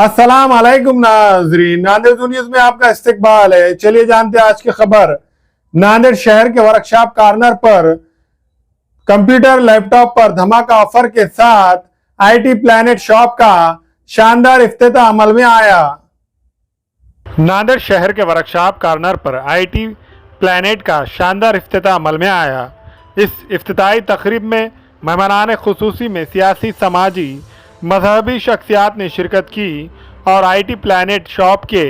अस्सलाम वालेकुम नाजरीन, नांदेड़ न्यूज में आपका इस्तकबाल है। चलिए जानते हैं आज की खबर। नांदेड़ शहर के वर्कशॉप कॉर्नर पर कंप्यूटर लैपटॉप पर धमाका ऑफर के साथ आईटी प्लैनेट शॉप का शानदार इफ्तिताह अमल में आया। नांदेड़ शहर के वर्कशॉप कॉर्नर पर आईटी प्लैनेट का शानदार इफ्तिताह अमल में आया। इस इफ्तिताही तकरीब में मेहमानान खुसूसी में सियासी, समाजी, मजहबी शख्सियात ने शिरकत की और आईटी प्लैनेट शॉप के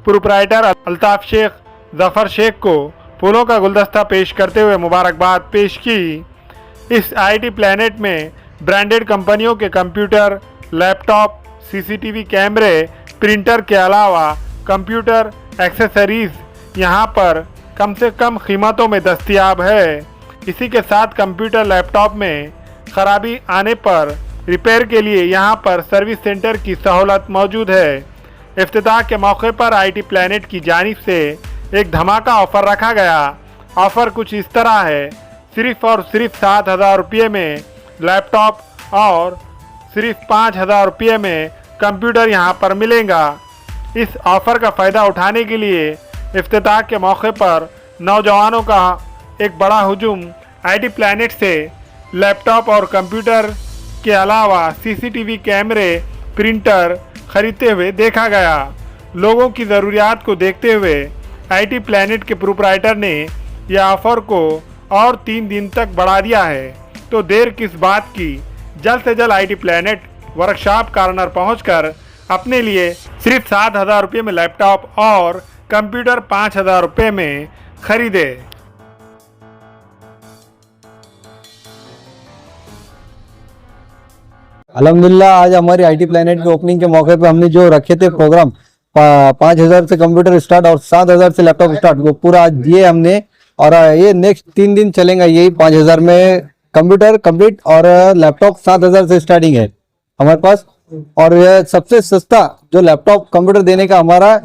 प्रोप्राइटर अल्ताफ शेख जफर शेख को फूलों का गुलदस्ता पेश करते हुए मुबारकबाद पेश की। इस आईटी प्लैनेट में ब्रांडेड कंपनियों के कंप्यूटर, लैपटॉप, सीसीटीवी कैमरे, प्रिंटर के अलावा कंप्यूटर एक्सेसरीज यहां पर कम से कम कीमतों में दस्तयाब है। इसी के साथ कंप्यूटर, लैपटॉप में खराबी आने पर रिपेयर के लिए यहां पर सर्विस सेंटर की सहूलत मौजूद है। इफ्तिताह के मौके पर आईटी प्लैनेट की जानिब से एक धमाका ऑफ़र रखा गया। ऑफ़र कुछ इस तरह है, सिर्फ़ और सिर्फ 7,000 रुपये में लैपटॉप और सिर्फ 5,000 रुपये में कंप्यूटर यहां पर मिलेगा। इस ऑफ़र का फ़ायदा उठाने के लिए इफ्तिताह के मौके पर नौजवानों का एक बड़ा हुजूम आईटी प्लैनेट से लैपटॉप और कंप्यूटर के अलावा सीसीटीवी कैमरे, प्रिंटर खरीदते हुए देखा गया। लोगों की ज़रूरियात को देखते हुए आईटी प्लैनेट के प्रोप्राइटर ने यह ऑफ़र को और 3 दिन तक बढ़ा दिया है। तो देर किस बात की, जल्द से जल्द आईटी प्लैनेट वर्कशॉप कॉर्नर पहुंचकर अपने लिए सिर्फ 7,000 रुपये में लैपटॉप और कंप्यूटर 5,000 रुपये में खरीदे। अल्हम्दुलिल्लाह आज हमारी आईटी प्लैनेट के ओपनिंग के मौके पे हमने जो रखे थे प्रोग्राम 5,000 से कंप्यूटर स्टार्ट और 7,000 से लैपटॉप स्टार्ट, वो पूरा आज दिए हमने। और ये नेक्स्ट 3 दिन चलेगा। यही 5,000 में कंप्यूटर कंप्लीट और लैपटॉप 7,000 से स्टार्टिंग है हमारे पास। और यह सबसे सस्ता जो लैपटॉप कंप्यूटर देने का हमारा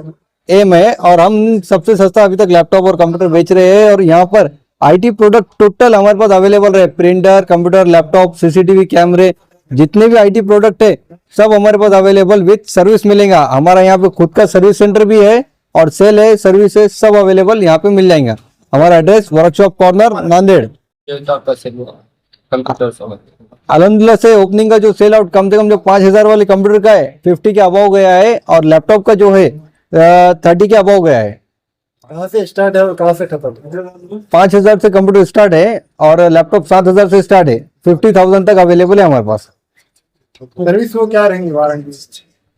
एम है और हम सबसे सस्ता अभी तक लैपटॉप और कंप्यूटर बेच रहे हैं। और यहाँ पर आईटी प्रोडक्ट टोटल हमारे पास अवेलेबल रहे, प्रिंटर, कंप्यूटर, लैपटॉप, सीसीटीवी कैमरे, जितने भी आईटी प्रोडक्ट है सब हमारे पास अवेलेबल विद सर्विस मिलेगा। हमारा यहाँ पे खुद का सर्विस सेंटर भी है और सेल है, सर्विस है, सब अवेलेबल यहाँ पे मिल जाएगा। हमारा एड्रेस वर्कशॉप कॉर्नर नांदेड़। अल्हम्दुलिल्लाह से ओपनिंग का जो सेल आउट कम से कम जो 5,000 वाले कंप्यूटर का है 50 के अबाव गया है और लैपटॉप का जो है 30 के अबाव गया है। कहाँ से स्टार्ट है और कहाँ से खत्म? 5,000 से कंप्यूटर स्टार्ट है और लैपटॉप 7,000 से स्टार्ट है। 50,000 तक अवेलेबल है हमारे पास। सर्विस वो क्या रहेंगी, वारंटी?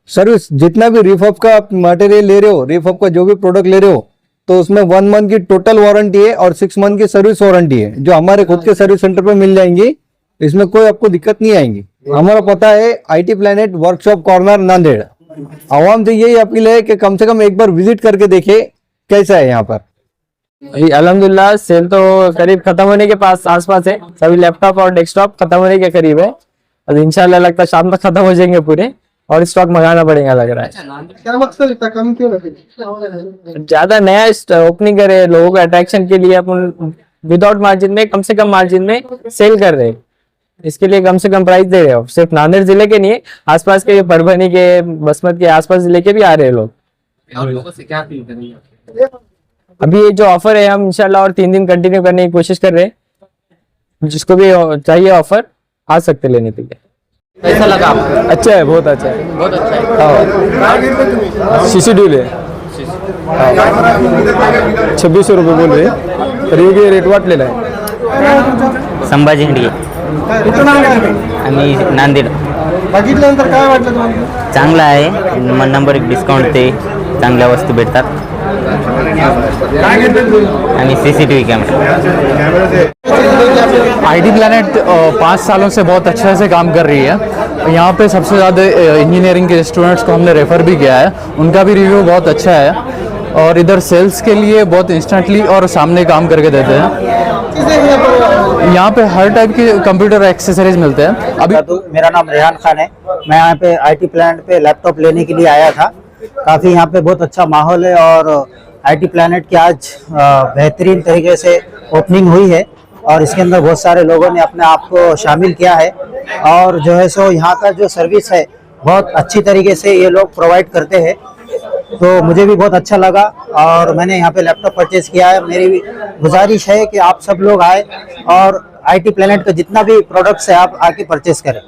सर्विस जितना भी रिफॉप का मटेरियल ले रहे हो, रिफॉप का जो भी प्रोडक्ट ले रहे हो, तो उसमें 1 मंथ की टोटल वारंटी है और 6 मंथ की सर्विस वारंटी है, जो हमारे खुद के सर्विस सेंटर पे मिल जाएंगी। इसमें कोई आपको दिक्कत नहीं आएंगी। हमारा पता है IT planet workshop corner Nanded. आवाम से यही अपील है कि कम से कम एक बार विजिट करके देखे कैसा है यहाँ पर। अल्हम्दुलिल्लाह सेल तो करीब खत्म होने के आसपास है। सभी लैपटॉप और डेस्कटॉप खत्म होने के करीब है और इंशाल्लाह लगता है शाम तक खत्म हो जाएंगे पूरे और स्टॉक मंगाना पड़ेगा लग रहा है। क्या मकसद इतना कम क्यों रखे? ज्यादा नया ओपनिंग करे, लोगों को अट्रैक्शन के लिए अपन विदाउट मार्जिन में, कम से कम मार्जिन में सेल कर रहे हैं। इसके लिए कम से कम प्राइस दे रहे हो। सिर्फ नांदेड़ जिले के नहीं, आसपास के परभनी के, बसमत के आसपास जिले के भी आ रहे हैं लोग। अभी ये जो ऑफर है हम इंशाल्लाह और 3 दिन कंटिन्यू करने की कोशिश कर रहे हैं। जिसको भी चाहिए ऑफर आ सकते लेने के लिए। कैसा लगा आपको? अच्छा है, बहुत अच्छा है, बहुत अच्छा है। हाँ सीसीटीवी है 2600 रुपये बोल रहे, तर रेट वाटलेला आहे। संभाजी हिंडगे, आम्ही नांदेड। बघितल्यानंतर काय वाटलं तुम्हाला? चांगला आहे, नंबर 1 डिस्काउंट ते चांगल्या वस्तू भेटतात आणि सीसीटीवी कैमरा। आईटी प्लैनेट 5 सालों से बहुत अच्छे से काम कर रही है। यहाँ पे सबसे ज़्यादा इंजीनियरिंग के स्टूडेंट्स को हमने रेफ़र भी किया है, उनका भी रिव्यू बहुत अच्छा है। और इधर सेल्स के लिए बहुत इंस्टेंटली और सामने काम करके देते हैं। यहाँ पे हर टाइप के कंप्यूटर एक्सेसरीज मिलते हैं। अभी मेरा नाम रेहान खान है, मैं यहाँ पे आईटी प्लैनेट पे लैपटॉप लेने के लिए आया था। काफ़ी यहाँ पे बहुत अच्छा माहौल है और आईटी प्लैनेट की आज बेहतरीन तरीके से ओपनिंग हुई है और इसके अंदर बहुत सारे लोगों ने अपने आप को शामिल किया है। और जो है सो यहाँ का जो सर्विस है बहुत अच्छी तरीके से ये लोग प्रोवाइड करते हैं, तो मुझे भी बहुत अच्छा लगा और मैंने यहाँ पे लैपटॉप परचेज किया है। मेरी भी गुजारिश है कि आप सब लोग आए और IT प्लैनेट का जितना भी प्रोडक्ट्स है आप आके परचेज करें।